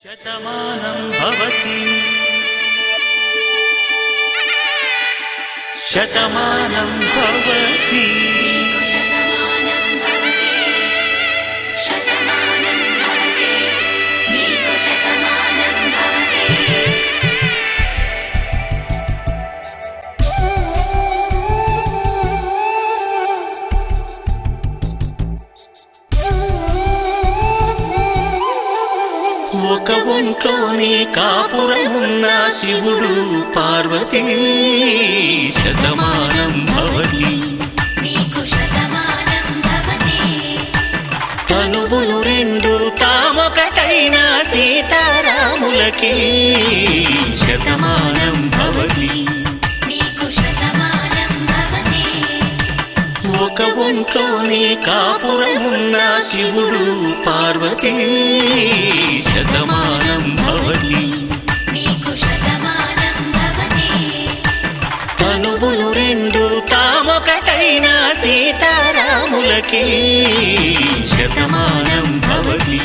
శతమానం భవతి శతమానం భవతి ఒక ఒంట్లోని కాపురమున్న శివుడు పార్వతీ శతమానం భవతి తనువులు రెండు తామొకటైన సీతారాములకి శతమానం భవతి ఒక ఒంట్లోని కాపురమున్న శివుడు పార్వతీ శతమానం భవతి తనువులు రెండు తామొకటైన సీతారాములకి శతమానం భవతి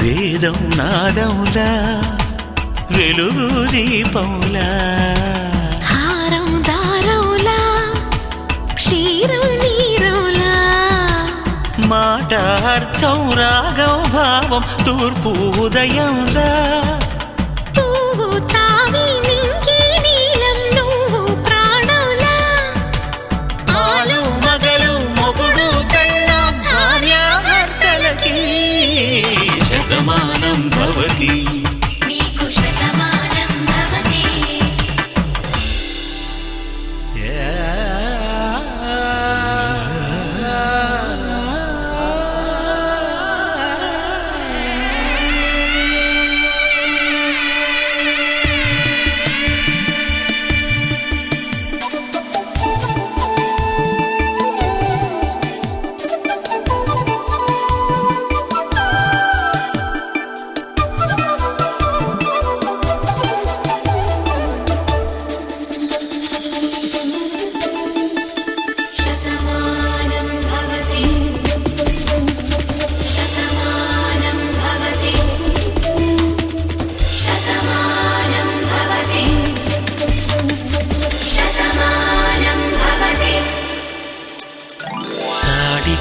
వేదం నాదములా వెలుగు దీపములా హారం దారములా క్షీరం నీరములా మాట అర్థం రాగం భావం తూర్పు ఉదయంలా పువ్వు తావి నింగి నీలం నువ్వు ప్రాణంలా ఆలు మగలు మొగుడు కళ్ళ భార్యాభర్తలకి శతమానం భవతి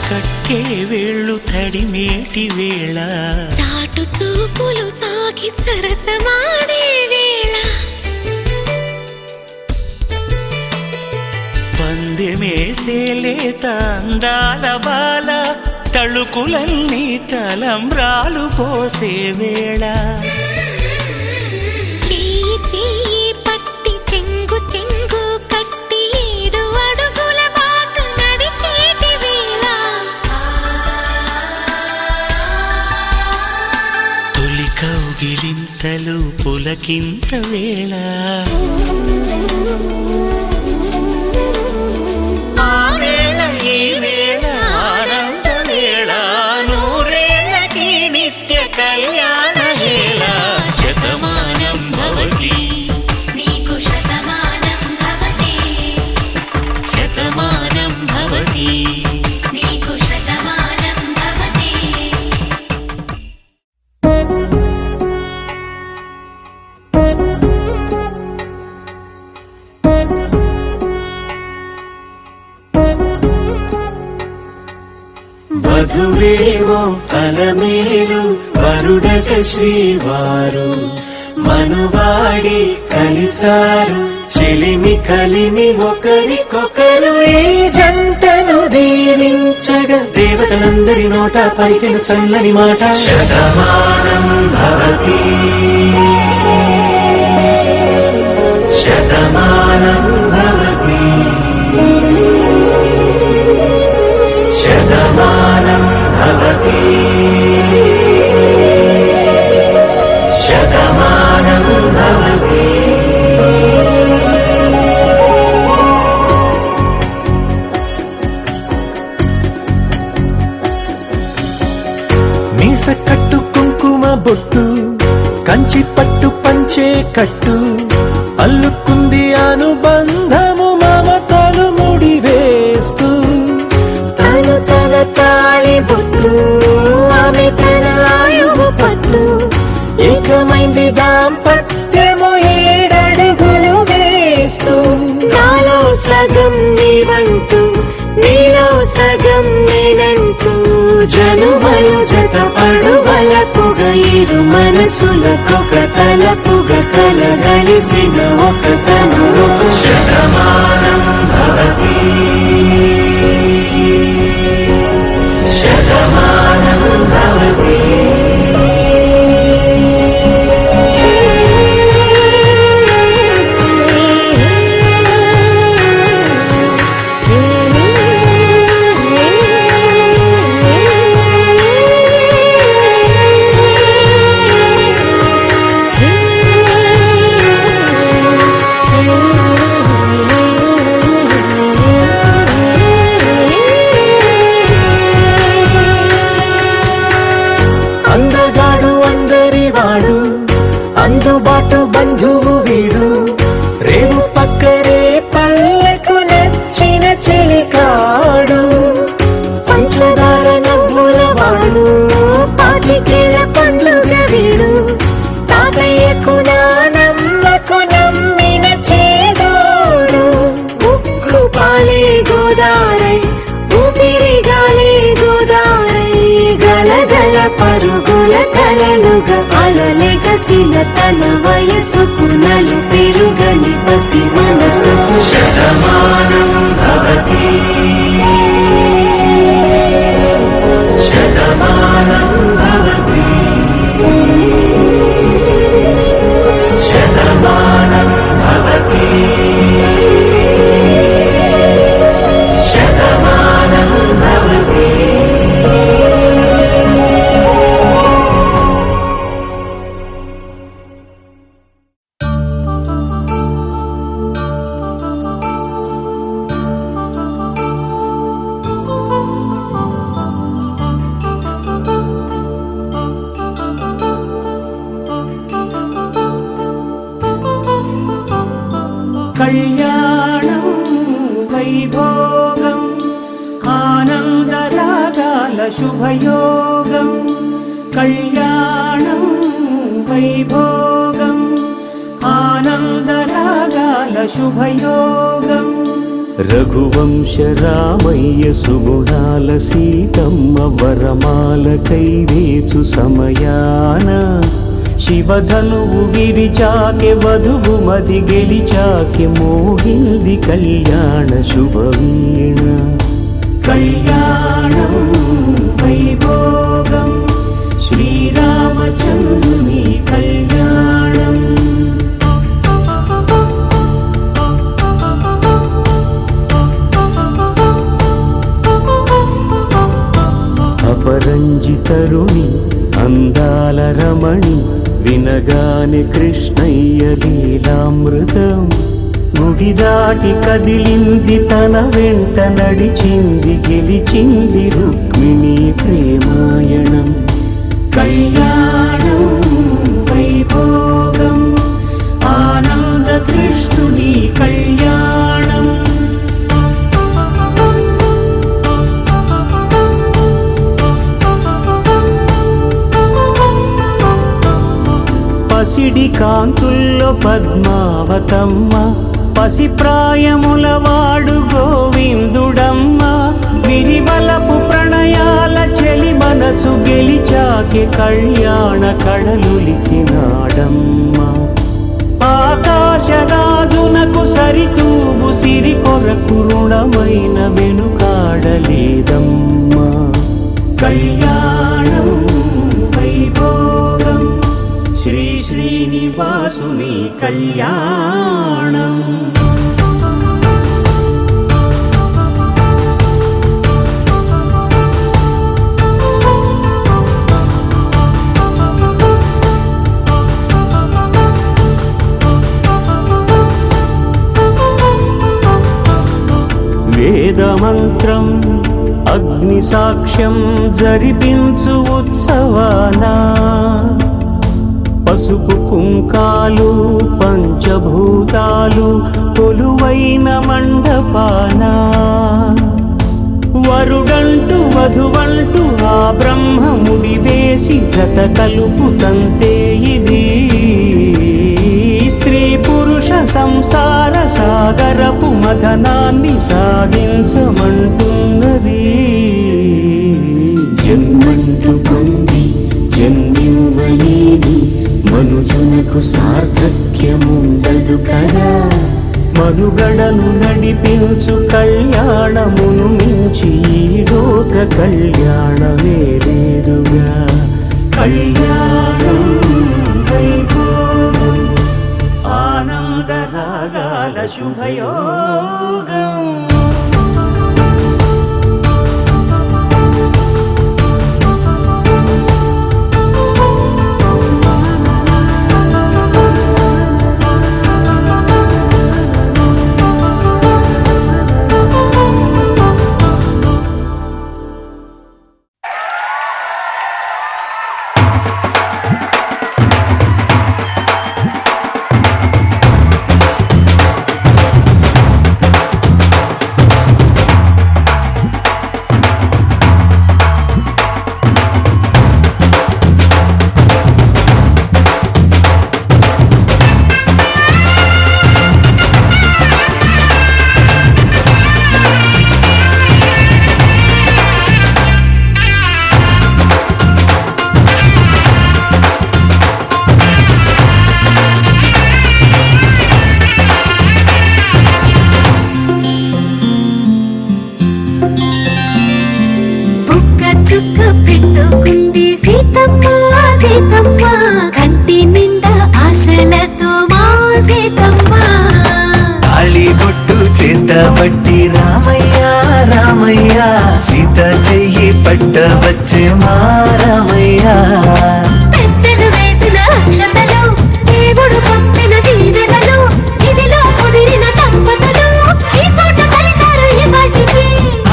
కట్టే వేళ్ళు తడిమేటి వేళ చాటు చూపులు సాగి సరసమాడే వేళ పందెమేసేలేత అందాల బాల తళుకులన్నీ తలంబ్రాలు పోసే వేళ చెయ్యి చెయ్యి పట్టి చెంగు చెంగు కట్టి 7 అడుగుల బాటు నడిచేటి వేళ తొలి కౌగిలింతలు పులకింత వేళ ఆ వేళ ఈ వేళ ఆనంద వేళ నూరేళ్ళకి నిత్య కళ్యాణ వేళ శతమానం భవతి శతమానం భవతి వధువేవో అలమేలు వరుడట శ్రీవారు మనువాడి కలిసారు చెలిమి కలిమి ఒకరికొకరు ఈ జంటను దీవించగా దేవతలందరి నోట పలికిన చల్లని మాట శతమానం భవతి శతమానం భవతి పంచే కట్టు అల్లుకుంది అనుబంధము మమతలు ముడివేస్తూ తను తన తాళి బొట్టు ఆమె తన ఆయువు పట్టు ఏకమైంది దాంపత్యము 7 అడుగులు వేస్తూ నాలో సగం నీవంటూ నీలో సగం నేనంటూ జనుమలు జతపడువల పొగ ఇరు మనసులకొక తలపుగ కలగలిసిన ఒక తను శతమానం భవతి శతమానం భవతి అందగాడు అందరివాడు అందుబాటు బంధువు వీడు రేవు పక్కరే పల్లెకు నచ్చిన చెలికాడు పంచదార నవ్వుల వాడు పాతికేల పండ్లుగ వీడు తాతయ్యకు నానమ్మకు నమ్మిన చేదోడు ఉక్కు పాలే గోదారై ఊపిరి గాలే గోదారై గలగల పరుగుల కలలుగా అలలెగసిన తన వయసుకు నలు పెరుగని పసి మనసుకు శతమానం భవతి శతమానం భవతి శతమానం భవతి శతమానం భవతి కళ్యాణం వైభోగం ఆనందరాగాల శుభయోగం కళ్యాణం వైభోగం ఆనందరాగాల శుభయోగం రఘువంశ రామయ్య సుగుణాల సీతమ్మ వరమాల కైవేచు సమయాన శివధనువు విరిచాకె వధువు మది గెలిచాకె మోగింది కళ్యాణ శుభవీణ కళ్యాణం వైభోగం శ్రీరామచంద్రుని కళ్యాణం అపరంజి తరుణి అందాల రమణి వినగానే కృష్ణయ్య లీలామృతం గుడి దాటి కదిలింది తన వెంట నడిచింది గెలిచింది రుక్మిణి ప్రేమాయణం కళ్యాణం వైభోగం ఆనంద కృష్ణుని కళ్యాణం పసిడి కాంతుల్లో పద్మావతమ్మ పసిప్రాయముల వాడు గోవిందుడమ్మ విరివలపు ప్రణయాల చెలి మనసు గెలిచాకే కళ్యాణ కళలులికినాడమ్మ ఆకాశరాజునకు సరితూబు సిరి కొరకు రుణమైన వెనుకాడలేదమ్మా కళ్యాణం వైభోగం శ్రీ శ్రీనివాసుని కళ్యాణం వేదమంత్రం అగ్ని సాక్ష్యం జరిపించు ఉత్సవానా పసుపు కుంకాలు పంచభూతాలు కొలువైన మండపాన వరుడంటూ వధువంటూ ఆ బ్రహ్మముడి వేసి జత కలుపుతంతే ఇది స్త్రీ పురుష సంసార సాగరపు మథనాన్ని సాగించమంటున్నది. జన్మంటూ పొంది జన్మివ్వలేని మనుజునకు సార్థక్యముండదు కదా. మనుగడను నడిపించు కళ్యాణమును మించి ఈ లోక కళ్యాణమే లేదుగా. కళ్యాణం వైభోగం ఆనందరాగాల శుభయోగం. పట్టి రామయ్య రామయ్య సీత చెయ్యి పట్టవచ్చే మా రామయ్య. పెద్దలు వేసిన అక్షతలు దేవుడు పంపిన దీవెనలు ఇవిలో కుదిరిన దంపతులు ఈ చోట కలిసారు ఈ వాటికి.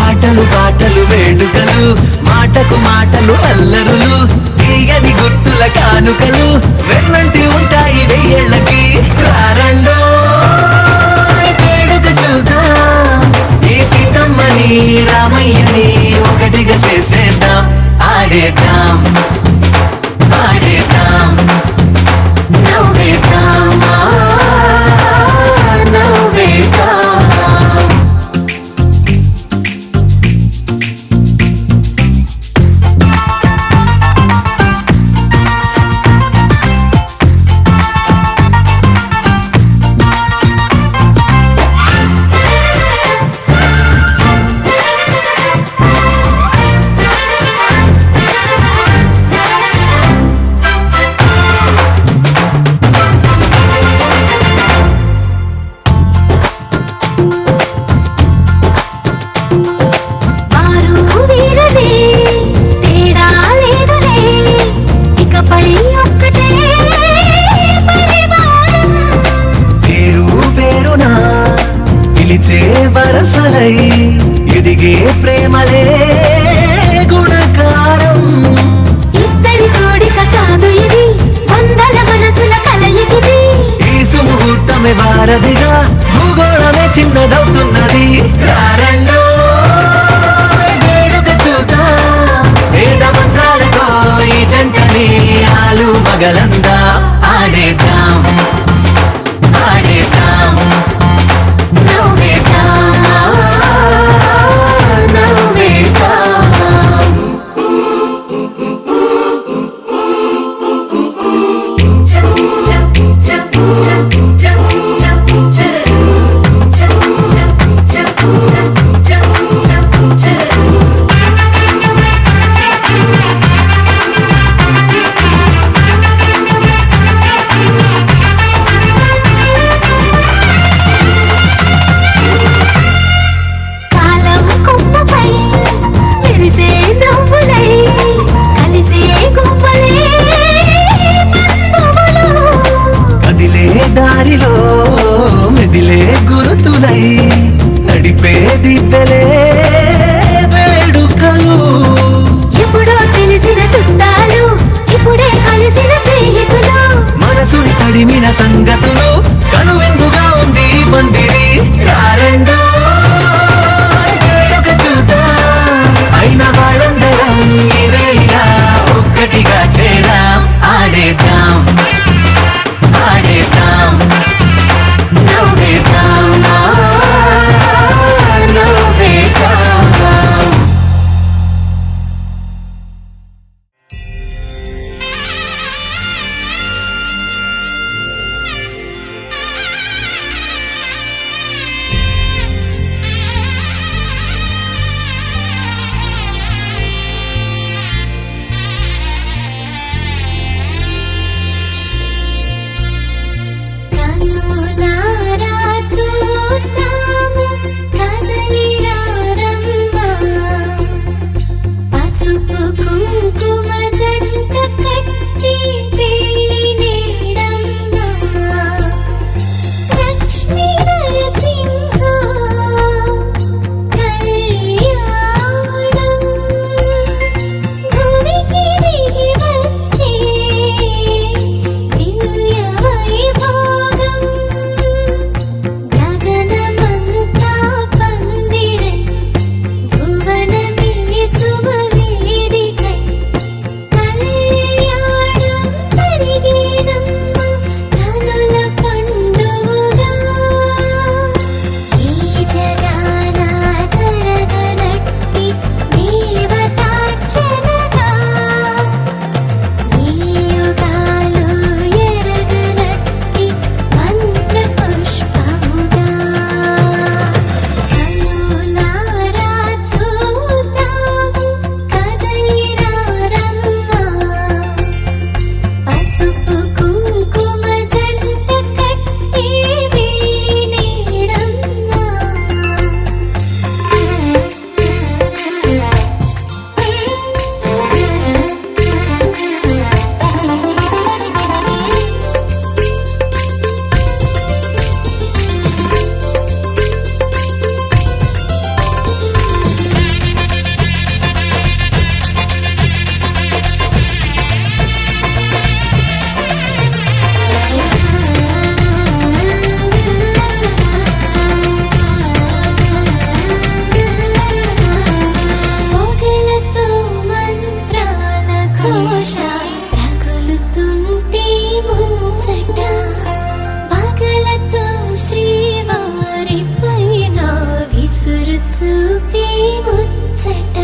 ఆటలు పాటలు వేడుకలు మాటకు మాటలు అల్లరులు తీయని గుర్తుల కానుకలు వెన్నంటి ఉంటాయి వెయ్యేళ్ళకి. రారండో ఈ సీతమ్మని రామయ్యని ఒకటిగా చేసేద్దాం. ఆడేద్దాం ఆడేద్దాం నవ్వేద్దాం నవ్వేద్దాం. వరసలై ఎదిగే ప్రేమలే గుణకారం. ఇద్దరి కోడిక కాదు ఇది వందల మనసుల కలయికిది. ఈ సుముహూర్తమే వారధిగా భూగోళమే చిన్నదవుతున్నది. రారండో వేడుక చూద్దాం వేద మంత్రాలతో ఈ జంటని ఆలు మగలందా. ఆడేద్దాం ఆడేద్దాం దారిలో మెదిలే గురుతులై నడిపే దిబ్బలే వేడుకలు. ఎప్పుడో తెలిసిన చుట్టాలు ఇప్పుడే కలిసిన స్నేహితులు సంగతులు కనువిందుగా ఉంది ఈ పందిరి రారెండో వేడుక చూద్దాం అయిన వాళ్ళందరం ఈ వేళ ఒక్కటిగా చేరాం ఆడేద్దాం ఆడేద్దాం నవ్వేద్దాం నవ్వేద్దాం కనులారా చూద్దాము కదలిరా రమ్మ పసుపు కుంకుమ జంట కట్టి పెళ్లి నీడమ్మ లక్ష్మీ నరసింహ కళ్యాణం భూమికి దిగి వచ్చే దివ్య వైభోగం గగనమంతా పందిరై భువనమే సుమవేదికై కళ్యాణం జరిగేనమ్మ కనుల పండుగగా ఈ జగాన జరగనట్టి దేవతార్చనగా ఈ యుగాలు ఎరగనట్టి మంత్ర పుష్పముగా కనులారా చూద్దాము కదలిరా రమ్మ పసుపు కుంకుమ జంట కట్టి వెళ్ళి పొగలతో మంత్రాల ఘోష రగులుతుంటే ముంచట పగలతో శ్రీవారి పైన విసురు చూపే ముచ్చట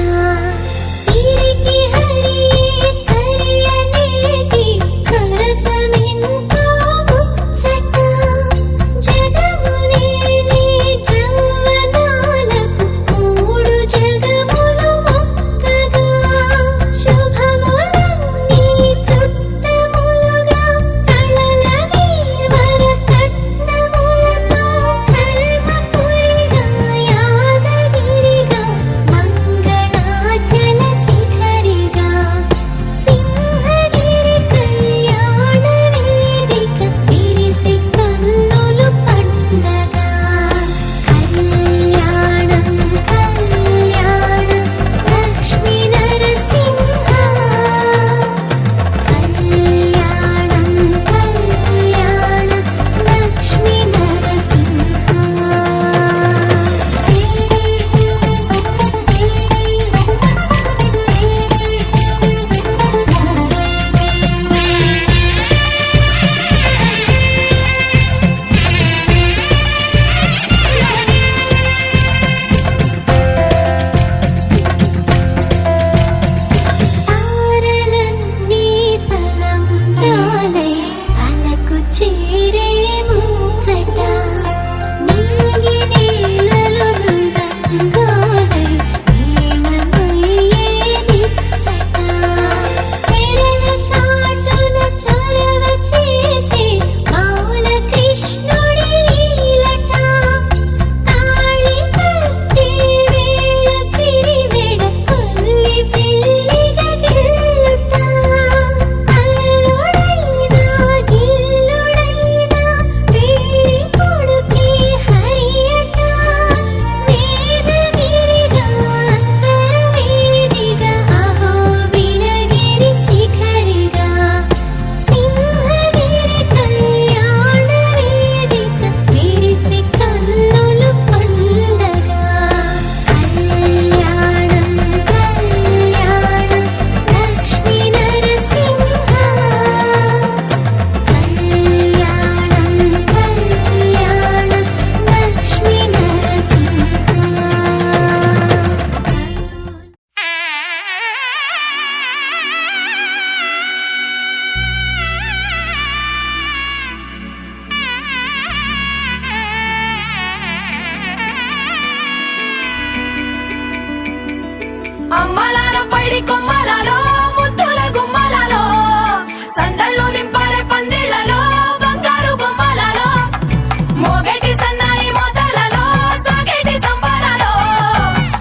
సిరికి హరి సరి అనేటి సరసమెంతో ముచ్చట జగమునేలే జవ్వనాలకు మూడు జగములు మొక్కగా శుభములన్నీ చుట్టములుగా కళలని వరకట్నములతో ధర్మపురిగా యాదగిరిగా అమ్మలాలో పైడి కొమ్మలలో ముద్దుల గుమ్మలలో సందళ్ళు నింపారే పందిళ్లలో బంగారు బొమ్మలలో మోగేటి సన్నాయి మోతలలో సాగేటి సంబరాలో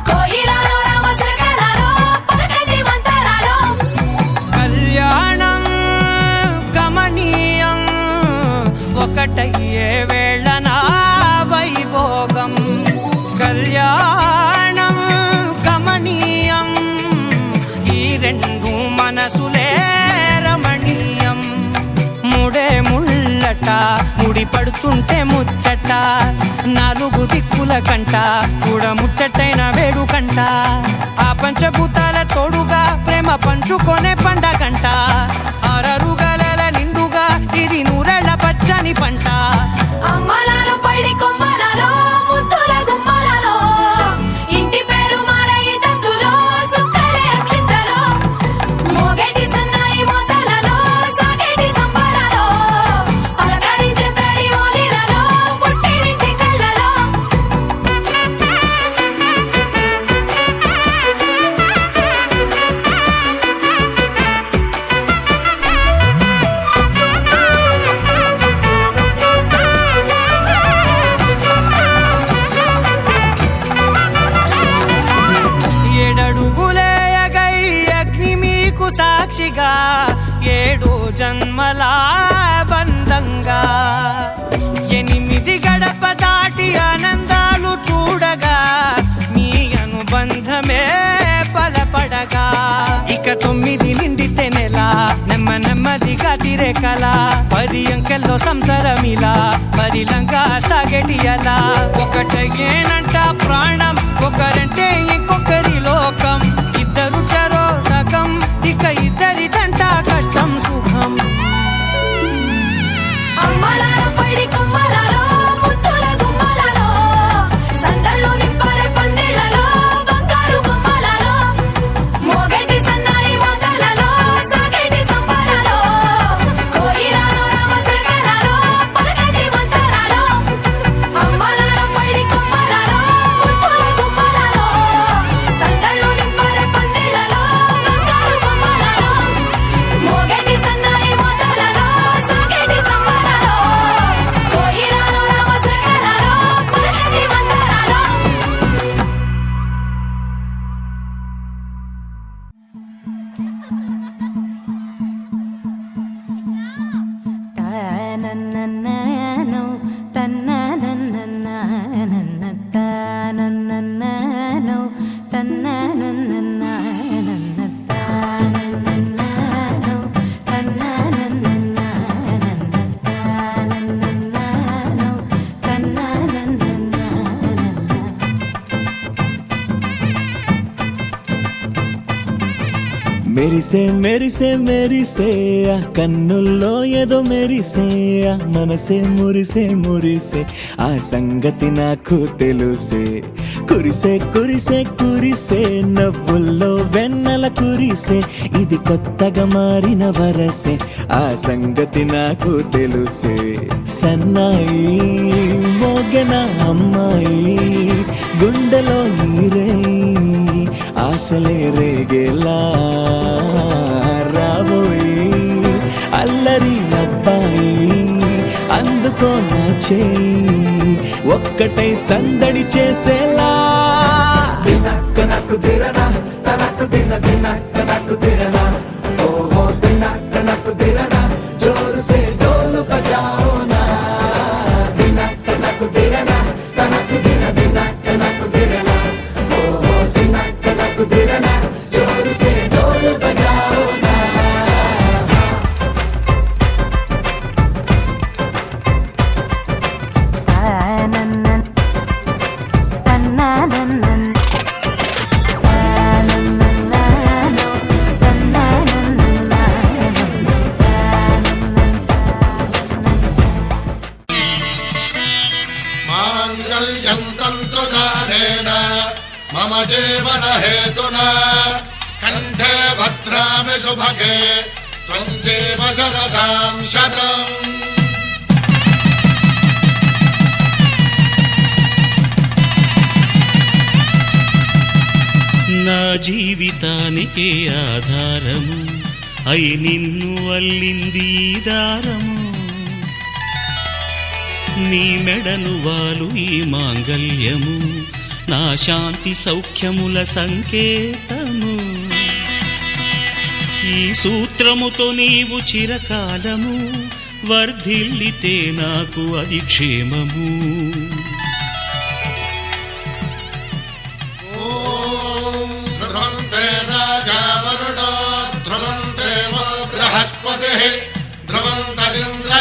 కోయిలలో రామశకలలో పలకటి మంతరాలో కళ్యాణం గమనీయం ఒకటయ్యే వేళనా వైభోగం కళ్యాణం గమనీయం ఈ రెండు మనసులే రమణీయం ముడే ముళ్ళట ముడి పడుతుంటే ముచ్చట నాలుగు దిక్కుల కంట చూడ ముచ్చటైన వేడుకంట ఆ పంచభూతాల తోడుగా ప్రేమ పంచుకొనే పండగంట ఆరరుగల నిండుగా ఇది నూరెళ్ళ పచ్చని పంట అమ్మలాలో పైడి కొమ్మలలో ముద్దుల గుమ్మలలో ఇంటి పేరు మారయి తందులో చుక్కలే అక్షింతలో మోగేటి సన్నాయి మోతలలో సాగేటి సంబరాలో పలకరించే తడి ఓలిలలో పుట్టినింటి కళ్ళలో ఏడడుగులేయగై అగ్ని మీకు సాక్షిగా ఏడు జన్మల బంధంగా ఎనిమిది గడప దాటి ఆనందాలు చూడగా మీ అనుబంధమే బలపడగా ఇక 9 నిండితే నెల నెమ్మదిగా తిరే కల 10 అంకెల్లో సంసారమిలా పరిలంగా సాగేటి అలా ఒకటేనంట ప్రాణం ఒకరంటే ఇంకొకరి లోకం ఇద్దరు చరో సగం ఇక ఇద్దరిదంట కష్టం సుఖం అమ్మలాలో పైడి కొమ్మలలో ముద్దుల గుమ్మలలో సందళ్ళు నింపారే పందిళ్లలో బంగారు బొమ్మలలో మోగేటి సన్నాయి మోతలలో సాగేటి సంబరాలో కోయిలలో రామశకలలో పలకటి మంతరాలో అమ్మలాలో పైడి కొమ్మలలో ముద్దుల గుమ్మలలో సందళ్ళు నింపారే పందిళ్లలో బంగారు బొమ్మలలో మోగేటి సన్నాయి మోతలలో సాగేటి సంబరాలో కోయిలలో రామశకలలో పలకటి మంతరాలో తానన్ననానో తన్ననన్ననానన్న తానన్ననానో తన్ననన్ననానన్న తానన్ననానో తన్ననన్ననానన్న తానన్ననానో తన్ననన్ననానన్న మెరిసే మెరిసే మెరిసే ఆ కన్నుల్లో ఏదో మెరిసే ఆ మనసే మురిసే మురిసే ఆ సంగతి నాకు తెలుసే కురిసే కురిసే కురిసే నవ్వుల్లో వెన్నెల కురిసే ఇది కొత్తగా మారిన వరసే ఆ సంగతి నాకు తెలుసే సన్నాయి మోగన అమ్మాయి గుండెలో ఈరే ఆశలే రేగేలా రాబోయి అల్లరి అబ్బాయి అందుకో నా చేయి ఒక్కటై సందడి చేసేలా దినక్క నాకు దిరనా తనకు దిన దినక్క నాకు దిరనా ఓహో దినక్క నాకు దిరనా జోరు సే డోలు బజాओ నా దినక్క నాకు దిరనా తనకు దిన దినక్క నాకు దిరనా ఓహో దినక్క నాకు దిరనా జోరు సే డోలు బజాओ నా తానన్నన్ తన్ననన్నన్ తానన్ననానో తన్ననన్ననానన్న మాంగళ్యం తంతునానేన మమ జీవన హేతునా కంఠే భద్రామి శుభగే త్వం జీవ శరదాం శతం నా జీవితానికే ఆధారము అయి నిన్ను అల్లింది ఈ దారము నీ మెడను వాలు ఈ మాంగల్యము నా శాంతి సౌఖ్యముల సంకేతము ఈ సూత్రముతో నీవు చిరకాలము వర్ధిల్లితే నాకు అది క్షేమము ఓం ధ్రువంతే రాజా వరుణో ధ్రువంతే వో బృహస్పతిః ధ్రువంతరింద్రశ్చాగ్రశ్చ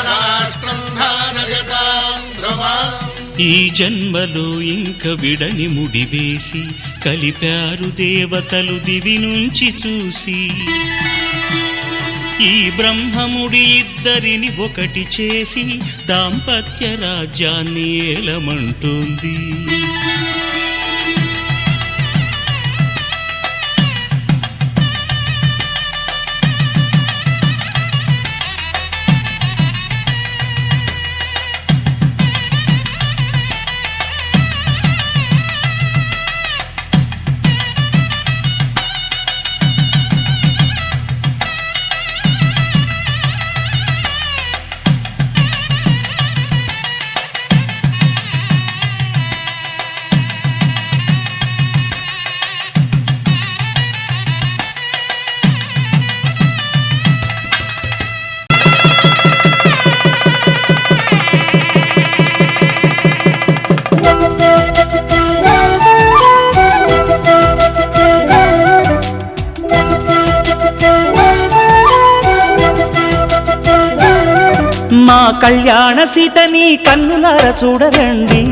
రాష్ట్రం ధారయతాం ధ్రువం ఈ జన్మలో ఇంక విడని ముడివేసి కలిపారు దేవతలు దివి నుంచి చూసి ఈ బ్రహ్మముడి ఇద్దరిని ఒకటి చేసి దాంపత్య రాజ్యాన్ని ఏలమంటుంది మా కళ్యాణ సీతని కన్నులార చూడరండి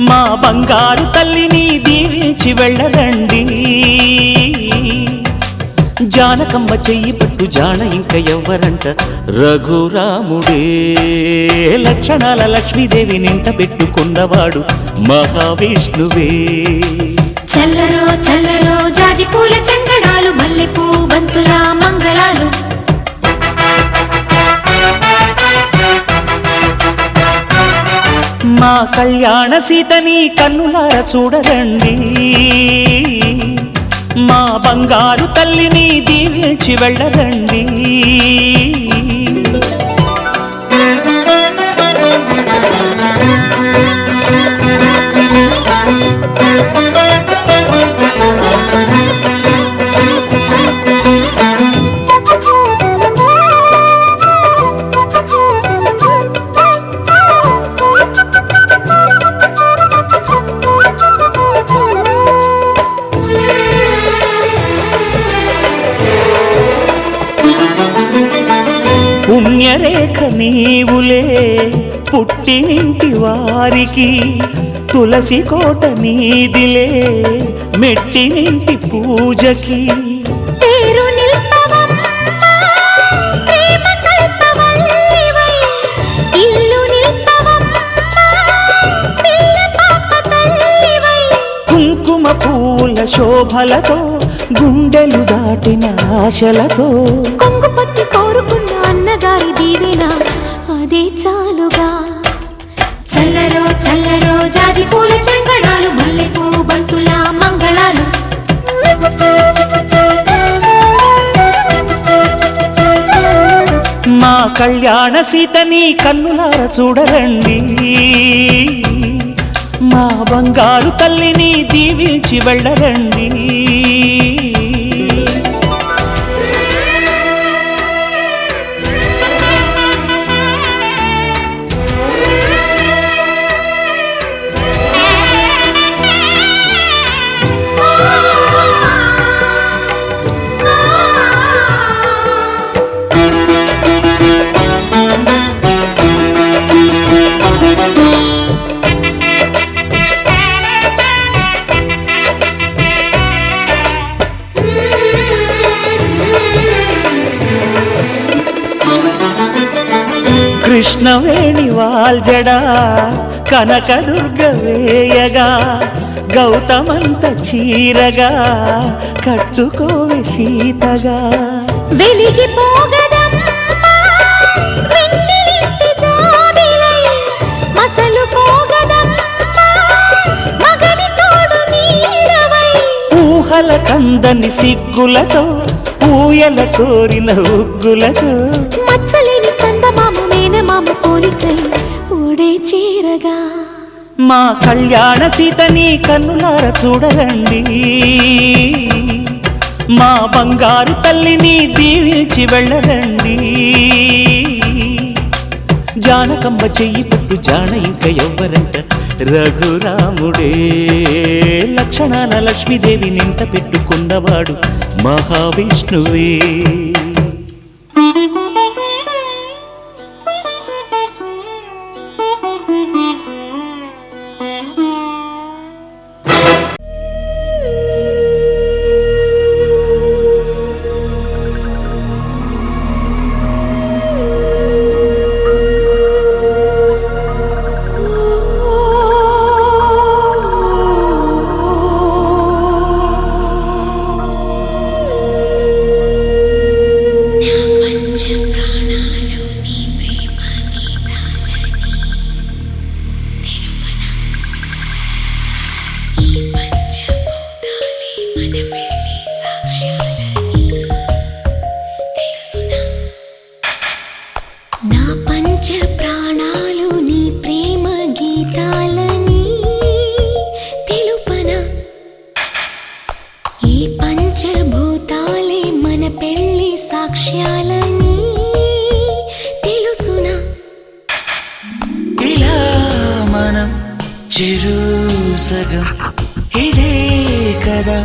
మా బంగారు తల్లిని దీవించి వెళ్ళరండి జానకమ్మ చెయ్యి పట్టు జాన ఇంక ఎవ్వరంట రఘురాముడే లక్షణాల లక్ష్మీదేవి నింట పెట్టుకున్నవాడు మహావిష్ణువే చల్లరో చల్లరో జాజి పూల చందనాలు మల్లెపూ బంతుల మంగళాలు మా కళ్యాణ సీతని కన్నులార చూడరండి మా బంగారు తల్లిని దీవించి వెళ్ళరండి పుణ్యరేఖ నీవులే పుట్టినింటి వారికి తులసి కోట నీదిలే మెట్టినింటి పూజకి పేరు నిల్పవమ్మా ప్రేమ కల్పవల్లివై ఇల్లు నిల్పవమ్మా పిల్ల పాప తల్లివై కుంకుమ పూల శోభలతో గుండెలు దాటిన ఆశలతో కొంగు పట్టి కోరుకున్న అన్నగారి దీవెన అదే చాలుగా చల్లరో చల్లరో జాజి పూల చంగడాలు మల్లెపూ బంతుల మంగళాలు మా కళ్యాణ సీతని కన్నులార చూడరండి మా బంగారు తల్లిని దీవించి వెళ్ళరండి కృష్ణవేణి వాల్జడా కనకదుర్గ వేయగా గౌతమంత చీరగా కట్టుకోవి సీతగా వెలిగిపోగదమ్మా వెన్నెలింటి జాబిలై మసలు పోగదమ్మా మగని తోడు అందని సిగ్గులతో ఊయల కోరిన ఉగ్గులతో మచ్చలేని చందమామ మేనమామ పోలికై ఊడే చీరగా మా కళ్యాణ సీతని కన్నులార చూడరండి మా బంగారు తల్లిని దీవించి వెళ్ళరండి జానకమ్మ చెయ్యి పట్టు జాన ఇంక ఎవ్వరంట రఘురాముడే లక్షణాల లక్ష్మీదేవి నింట పెట్టుకున్నవాడు మహావిష్ణువే నా పంచ ప్రాణాలు నీ ప్రేమ గీతాలని తెలుపన ఈ పంచభూతాలే మన పెళ్లి సాక్ష్యాలని తెలుసునా ఇలా మనం చిరుసగం ఇదే కదా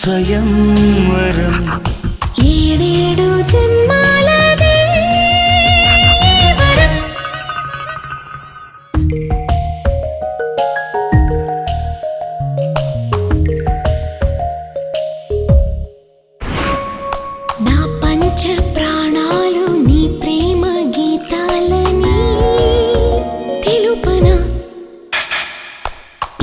స్వయంవరం ఏడేడు జన్మాలదే వరం నా పంచ ప్రాణాలు నీ ప్రేమ గీతాలని తెలుపన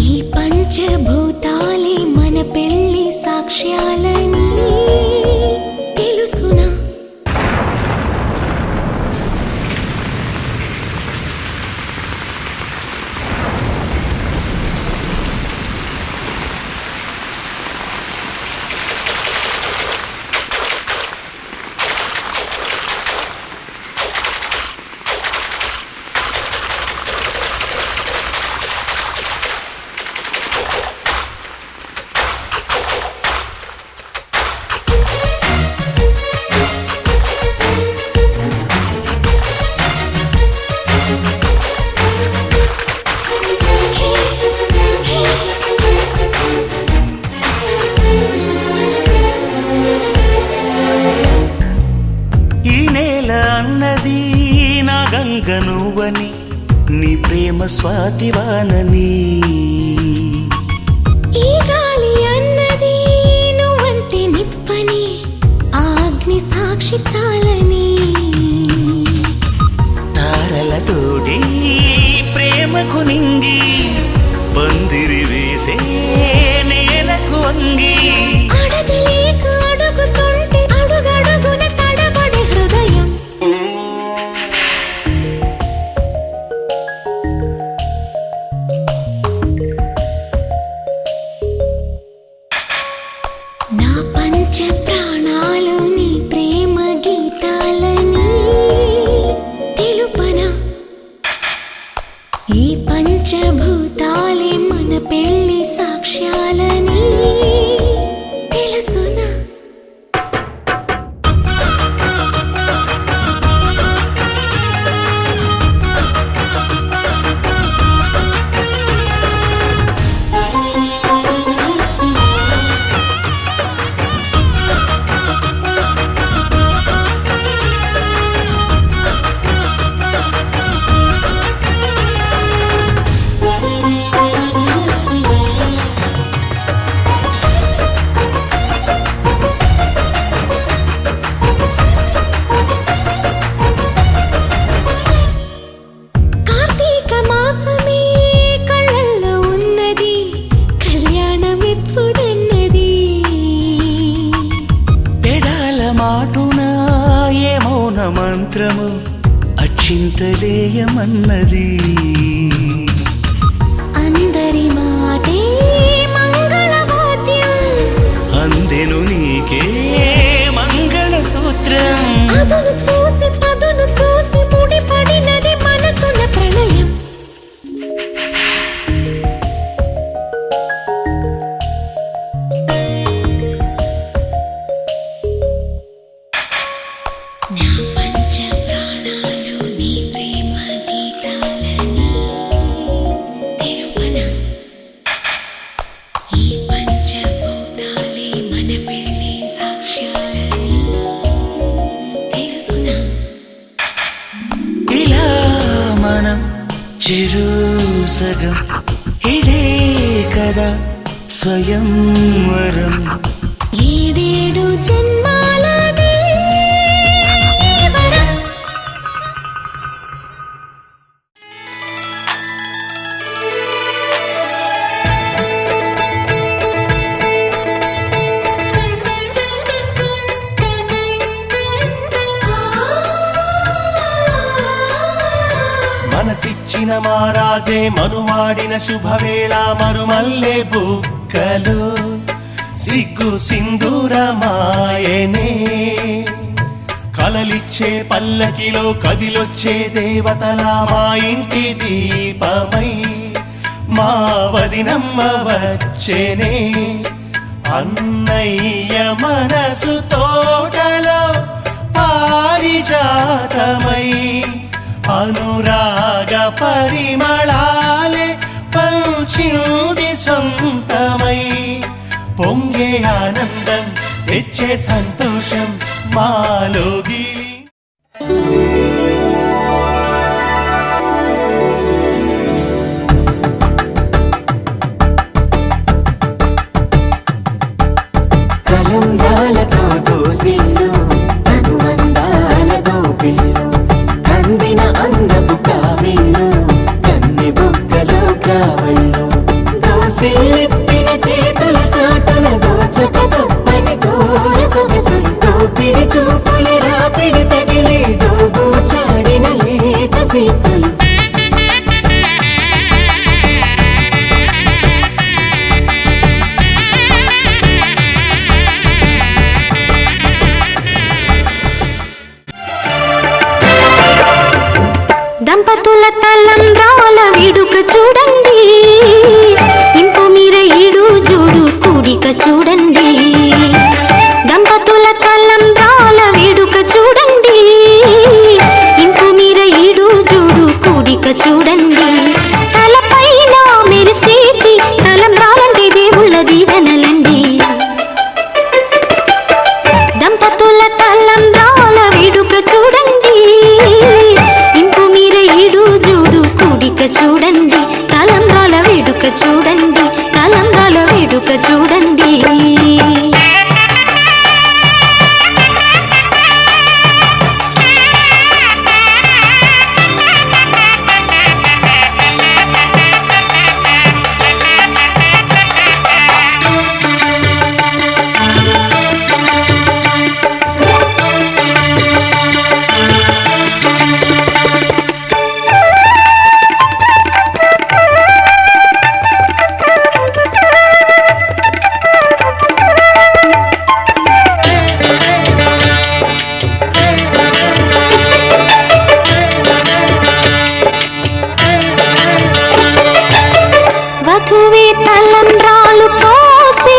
ఈ పంచభూతాలే మన పెళ్లి సాక్ష్యాలని తెలుసునా ఈ నేల అన్నది నా గంగ నువ్వని నీ ప్రేమ స్వాతివానని ఈ గాలి అన్నది నువ్వంటే నిప్పని ఆ అగ్ని సాక్షి చాలని తారలతోటి ప్రేమకు నింగి పందిరి వేసే నేలకు అంగి అడగలేక అడుగుతుంటే అడుగడుగున తడబడే హృదయం నా పంచ ప్రాణాలు నీ ప్రేమ గీతాలని తెలుపన ఈ పంచభూతాలే మన పెళ్లి సాక్ష్యాలని తెలుసునా కార్తీక మాసమే కళ్ళల్లో ఉన్నది కళ్యాణం ఎప్పుడన్నది పెదాల మాటున ఏ మౌన మంత్రము అక్షింతలేయమన్నది అందరి మాటే మంగళవాద్యం అందె కదా స్వయంవరం. ఏడేడు జన్మాలది వరం. మనసిచ్చిన మారాజే మనువాడిన శుభవేళ మరుమల్లే బుక్కలు సిగ్గు సింధూరమాయనే కలలిచ్చే పల్లకిలో కదిలొచ్చే దేవతల మా ఇంటి దీపమై మా వదినమ్మ వచ్చేనే అన్నయ్య మనసు తోటలో పారిజాతమై అనురాగ పరిమళాలే పంచింది సొంతమై పొంగే ఆనందం తెచ్చే సంతోషం మాలోగిలి. కలంగాలతో దోసిల్లు అనువందాలతో పిల్లు కందిన అందపు కావిళ్ళు కన్ని బుక్కలో గ్రావళ్ళు దోసిల్లెత్తిన చేతుల చాటున దోచక తప్పని దూర సొగసులు దోపిడి చూపులు రాపిడి తగిలి దోబూచాడిన లేత సీపులు దంపతుల తలంబ్రాల వేడుక చూడండి, ఇంపు మీర ఈడు జోడు కూడిక చూడండి. దంపతుల తలంబ్రాల వేడుక చూడండి, ఇంపు మీర ఈడు జోడు కూడిక చూడండి. తలపైన మెరిసేటి తలంబ్రాలంటే దేవుళ్ళ దీవెనలండి. దంపతుల తలంబ్రాల వేడుక చూడండి, కూడిక చూడండి. తలంబ్రాల వేడుక చూడండి, తలంబ్రాల వేడుక చూడండి. వధువే తలంబ్రాలు పోసే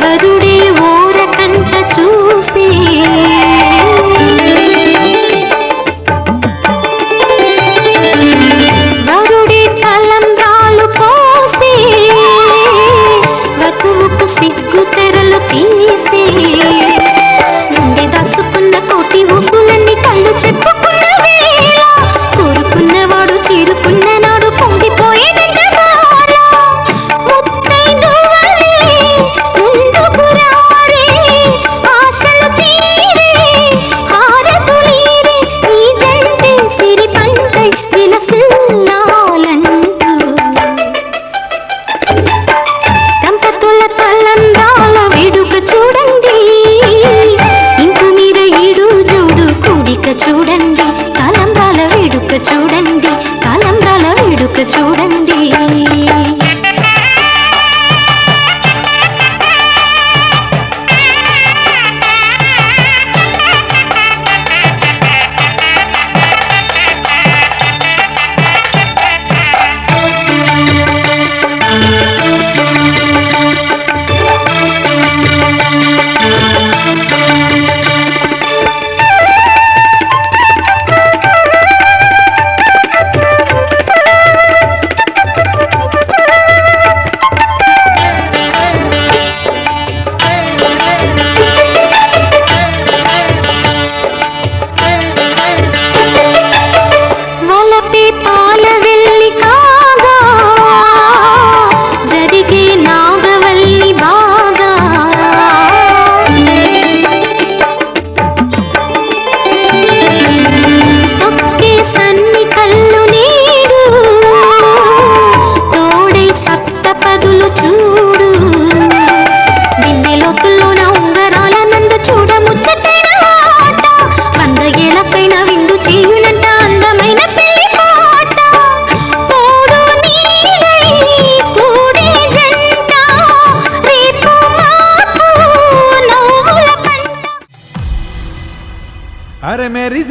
వరుడే ఓరకంట చూసే వరుడే తలంబ్రాలు పోసే వధువుకు సిగ్గు తెరలు తీసే గుండె దాచుకున్న కోటి ఊసులన్నీ కళ్ళు చెప్పుకున్న వేళ కోరుకున్నవాడు చేరుకున్న నాడు పొంగిపోయేనంట బాల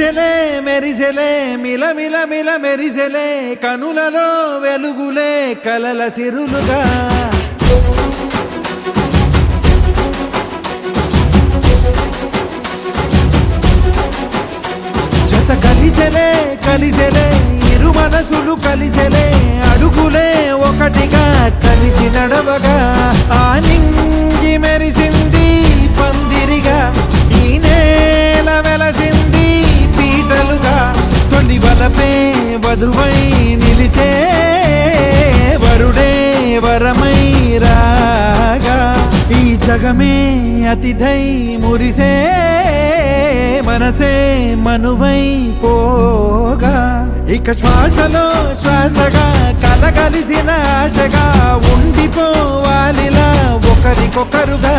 మెరిసెలే మెరిసెలే మిల మిల మిల మెరిసెలే కనులలో వెలుగులే కలల సిరులుగా జత కలిసెలే కలిసెలే ఇరు మనసులు కలిసెలే అడుగులే ఒకటిగా కలిసి నడవగా ఆ నింగి మెరిసింది పందిరిగా ఈ నేల వెలసింది పీటలుగా తొలి వలపే వధువై నిలిచే వరుడే వరమై రాగా ఈ జగమే అతిథై మురిసే మనసే మనువై పోగా ఇక శ్వాసలో శ్వాసగా కలగలిసిన ఆశగా ఉండిపోవాలిలా ఒకరికొకరుగా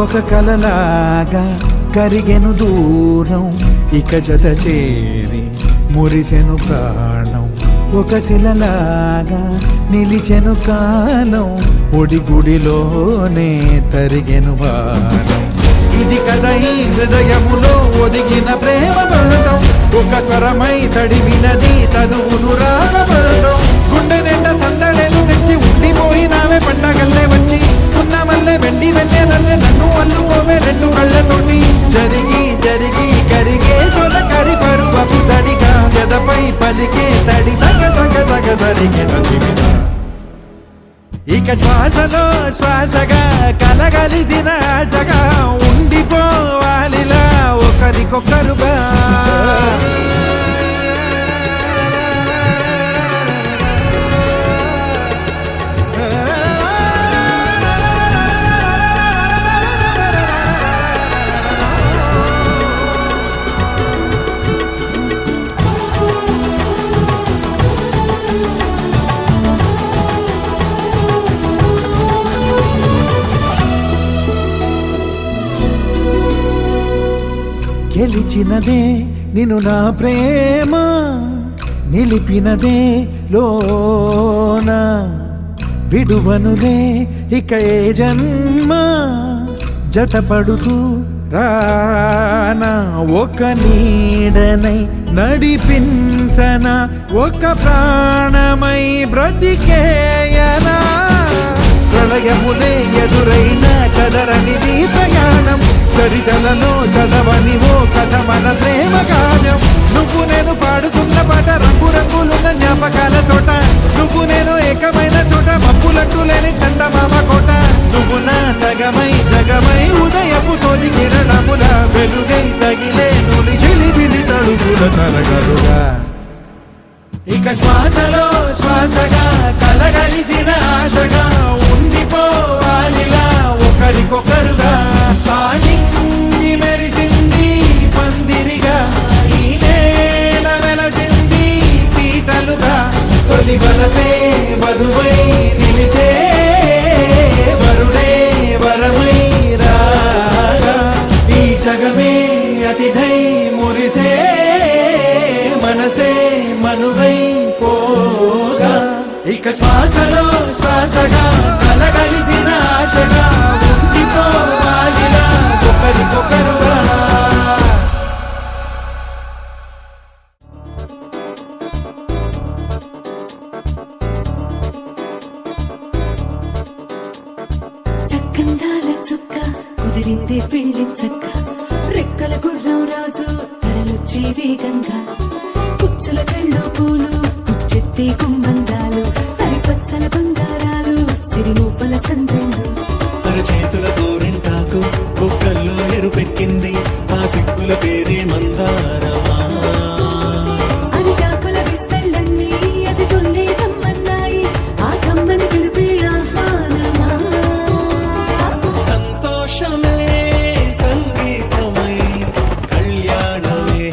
ఒక కలలాగా కరిగెను దూరం ఇక జత చేరి మురిసెను ప్రాణం ఒక శిలలాగా నిలిచెను కాలం ఒడిగుడిలోనే తరిగెను భారం ఇది కదా ఈ హృదయములో ఒదిగిన ప్రేమ బంధం ఒక స్వరమై తడివినది తనువును రాగబడతాం గుండె నిండా సందడేలు తెచ్చి ఉండిపోయినావే పండగల్లే వచ్చి ఉన్నమల్లే వెండి వెన్నెలల్లే నన్ను అల్లుకోవే రెండు కళ్ళతోటి జరిగి జరిగి కరిగే తొలకరి పరువపు తడిగా ఎదపై పలికే తడి తగ తగ తగ తరిగే నదివిన ఇక శ్వాసలో శ్వాసగా కలగలిసిన ఆశగా ఉండిపోవాలిలా ఒకరికొకరుగా గెలిచినదే నిన్ను నా ప్రేమ నిలిపినదే లోన విడువనులే ఇక ఏ జన్మ జతపడుతూ రానా ఒక నీడనై నడిపించనా ఒక ప్రాణమై బ్రతికేయనా ప్రళయములే ఎదురైన చదరనిది ప్రయాణం చరితలలో చదవని ఓ కథ మన ప్రేమ గానం నువ్వు నేను పాడుతున్న పాట రంగు రంగులున్న జ్ఞాపకాల తోట నువ్వు నేను ఏకమైన చోట మప్పులట్టు లేని చందమామ కోట నువ్వు నా సగమై జగమై ఉదయపు తోని కిరణముల వెలుగై తగిలే నులి చిలిబిలి తడుగుల తరగలుగా ఇక శ్వాసలో శ్వాసగా కలగలిసిన ఆశగా ఉండిపోవాలిలా ఒకరికొకరుగా నింగి మెరిసింది పందిరిగా ఈ నేల వెలసింది పీటలుగా తొలి వలపే వధువై నిలిచే వరుడే వరమై రాగా ఈ జగమే అతిథై మురిసే మనసే మనువై పోగా ఇక శ్వాసలో శ్వాసగా కలగలిసిన ఆశగా ఉండిపోవాలిలా ఒకరికొకరుగా చక్కందాల చుక్క కుదిరిందే పెళ్లి చక్క రెక్కల గుర్రం రాజు తరలొచ్చి వేగంగా కుచ్చుల చెళ్ళు పూలు కుచ్చెత్తి గుమ్మందాలు అరి పచ్చల బంగారాలు సిరిమూపల సందెండు చేతుల గోరింటాకు కుక్కల్లో ఎరుపెక్కింది ఆ సిక్కుల పేరే మందారమా అరిటాకుల విస్తళ్ళన్నీ అది తొల్లి దమ్మన్నాయి ఆ కమ్మని పిలిపి ఆహ్వానమా సంతోషమే సంగీతమై కళ్యాణమే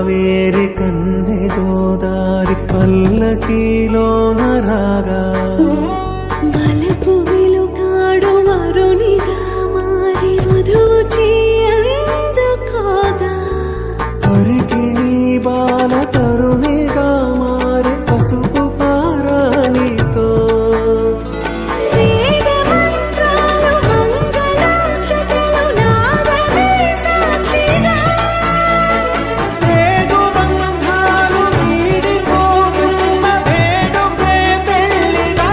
కావేరి కన్నె గోదారి పల్లకీలోన రాగా వలపు వెలుగాడు వరునిగా మారి వధూచి అందుకోగా పరికిణి బాల తరుణిగా మారి పసుపు పారాణితో వేద మంత్రాలు మంగళాక్షతలు నాదమే సాక్షిగా రేగు బంధాలు వీడిపోతున్న వేడుకే పెళ్లిగా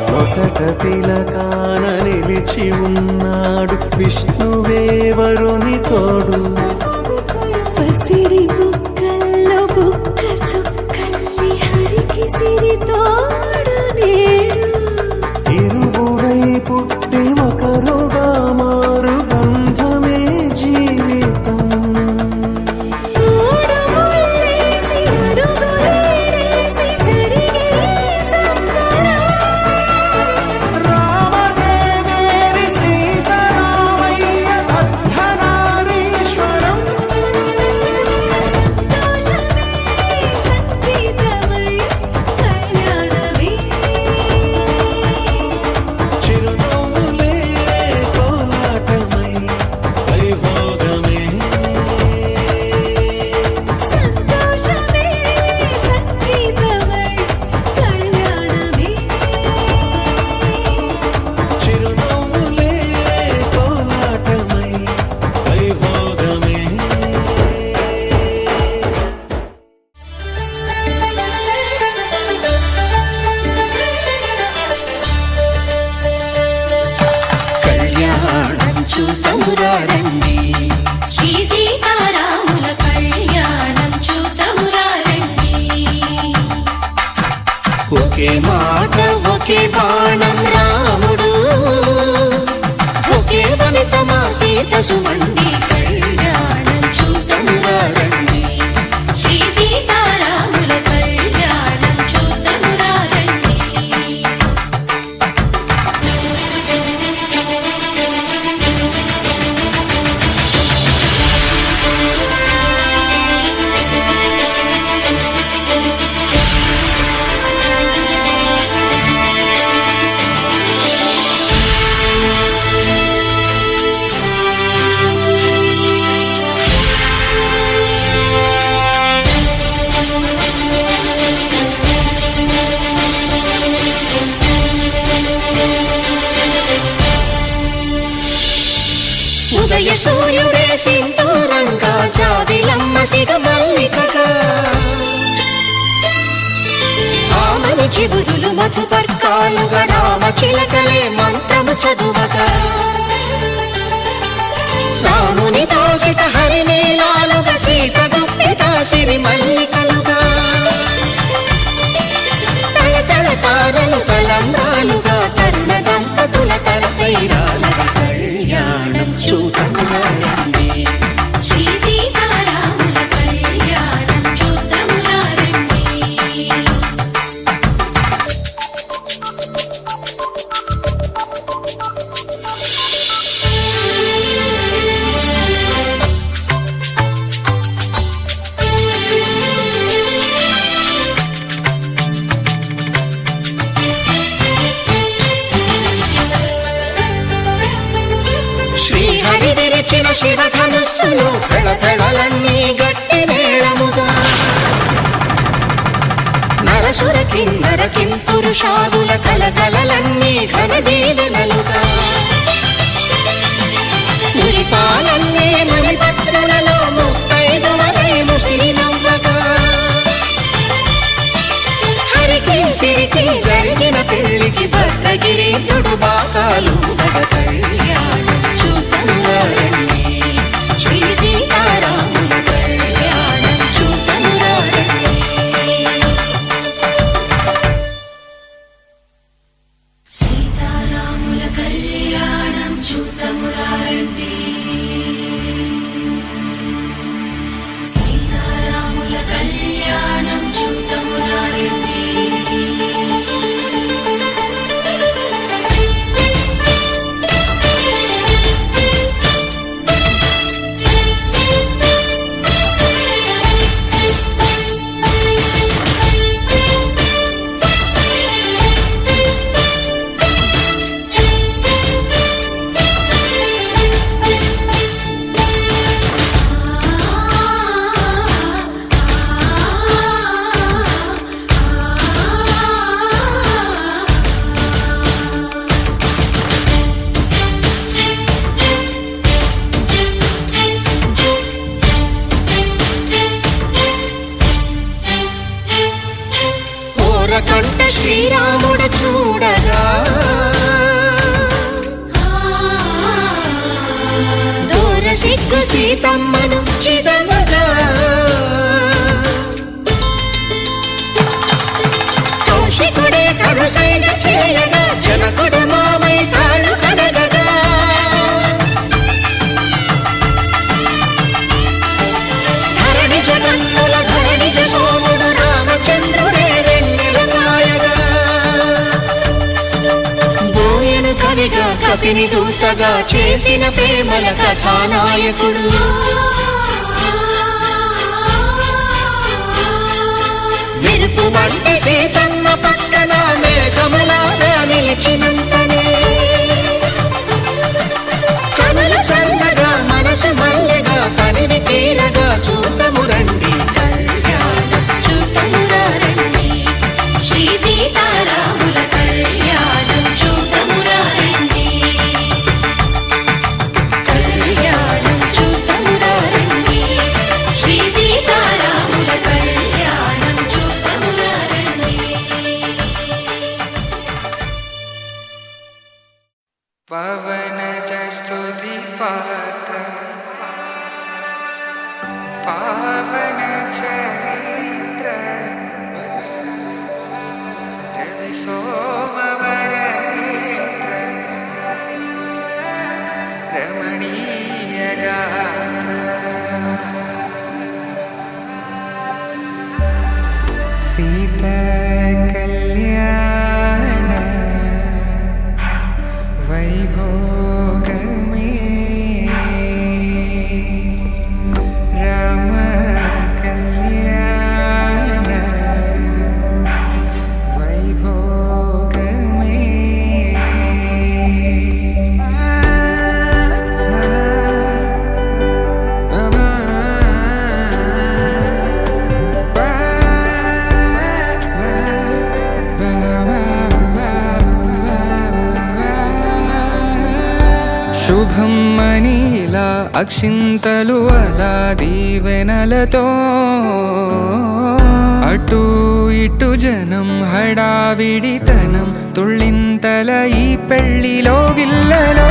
నొసట తిలకాన నిలిచి ఉన్నాడు విష్ణువే వరుని తోడు పసిడి బుక్కల్లో బుక్క చుక్కల్లి హరికి సిరి తోడు నేడు ఇరువురై పుట్టి ఒకరుగా మారు బంధమే జీవితం మూడు ముళ్ళేసి అడుగులేసి జరిగే సంబరం రామదేవేరి సీతారామయ్య అర్ధనారీశ్వరం సంతోషమే సంగీతమై కళ్యాణమే చిరునవ్వులే కోలాటమై వైభోగమే సంతోషమే సంగీతమై కళ్యాణమే చిరునవ్వులే కోలాటమై వైభోగమే కళ్యాణం చూతమురారండి శ్రీ సీతారాముల కళ్యాణం చూతమురారండి ఒకే మాట ఒకే బాణం రాముడు ఒకే వనిత మా సీత సుమండి కళ్యాణం చూతమురారండి శ్రీ సీతారాముల కళ్యాణం చూతమురారండి ఉదయ సూర్యుడే సింధూరంగా జాబిలమ్మ సిగ మల్లికగా ఆమని చిగురులు మధుపర్కాలుగా రామ చిలకలే మంత్రము చదువగా రాముని దోసిట హరినీలాలుగా సీత గుప్పిట సిరి మల్లికలుగా తల తారలు తలంబ్రాలుగా తరుణ దంపతుల తలపైరాలుగా కళ్యాణం చూతమురారండి శ్రీ సీతారాముల కళ్యాణం చూతమురారండి శ్రీహరి విరిచిన శివధనుస్సులు పెళపెళలన్నీ గట్టి మేళముగా నరసుర కిన్నర కింపురుషాదుల కలకలలన్నీ ఘనదీవెనలుగా మురిపాలన్నీ మణిపత్రులలో ముత్తైదువలై ముసిరి నవ్వగా హరికి సిరికి జరిగిన పెళ్లికి భద్రగిరీంద్రుడు బాకాలు కళ్యాణం చూతమురారండి శ్రీ సీతారామ శ్రీరాముడు చూడగా దూర సిగ్గు సీతమ్మను చిదమగా కౌశికుడే కరుసైన చేయగా జనకుడు మామై కాళ్ళు కడగగా ధరణి జగన్నుల ధరణిజ సోముడు రామచంద్రుడే వెన్నెల కాయగా బోయను కవిగా కపిని దూతగా చేసిన ప్రేమల కథానాయకుడు మెరుపు వంటి సీతమ్మ పక్కన మేఘములాగా నిలిచినంతనే కనులు చల్లగా మనసు మల్లెగా తనివి తీరగా చూతము రండి కళ్యాణం చూతమురా రండి శ్రీ సీతారాముల కళ్యాణం చూతమురా రండి కళ్యాణం చూతమురా రండి శ్రీ సీతారాముల కళ్యాణం చూతమురా రండి పవన స్తుతి పాత్ర పావన చరిత్ర రవి సోమవర నేత్ర రమణీయ గాత్ర సీతా కళ్యాణ వైభోగమే రామ కళ్యాణ వైభోగమే శుభం మనీలా అక్షింతలు అలా దీవెనలతో అటు ఇటు జనం హడావిడితనం తుళ్ళింతల ఈ పెళ్లిలో గిల్లలో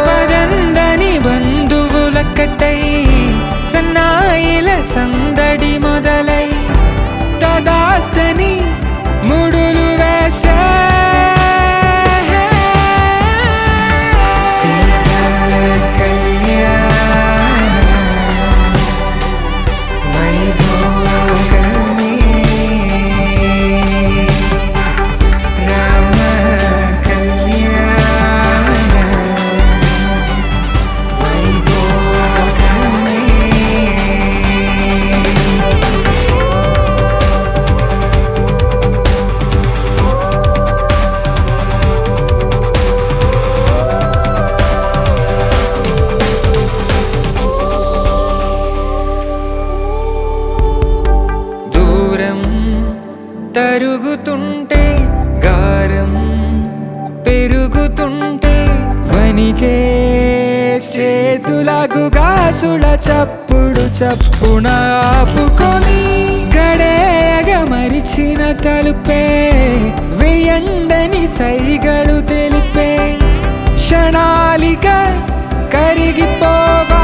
పదందని బంధువులక్కటై సన్నాయిల సందడి మొదలై తదాస్తని ముడులు వేసే తరుగుతుంటే గారం పెరుగుతుంటే వనికే చేతులకు గాసుల చప్పుడు చప్పున ఆపుకొని గడేగ మరిచిన తలుపే వెయ్యండని సైగడు తెలిపే క్షణాలిక కరిగిపోవా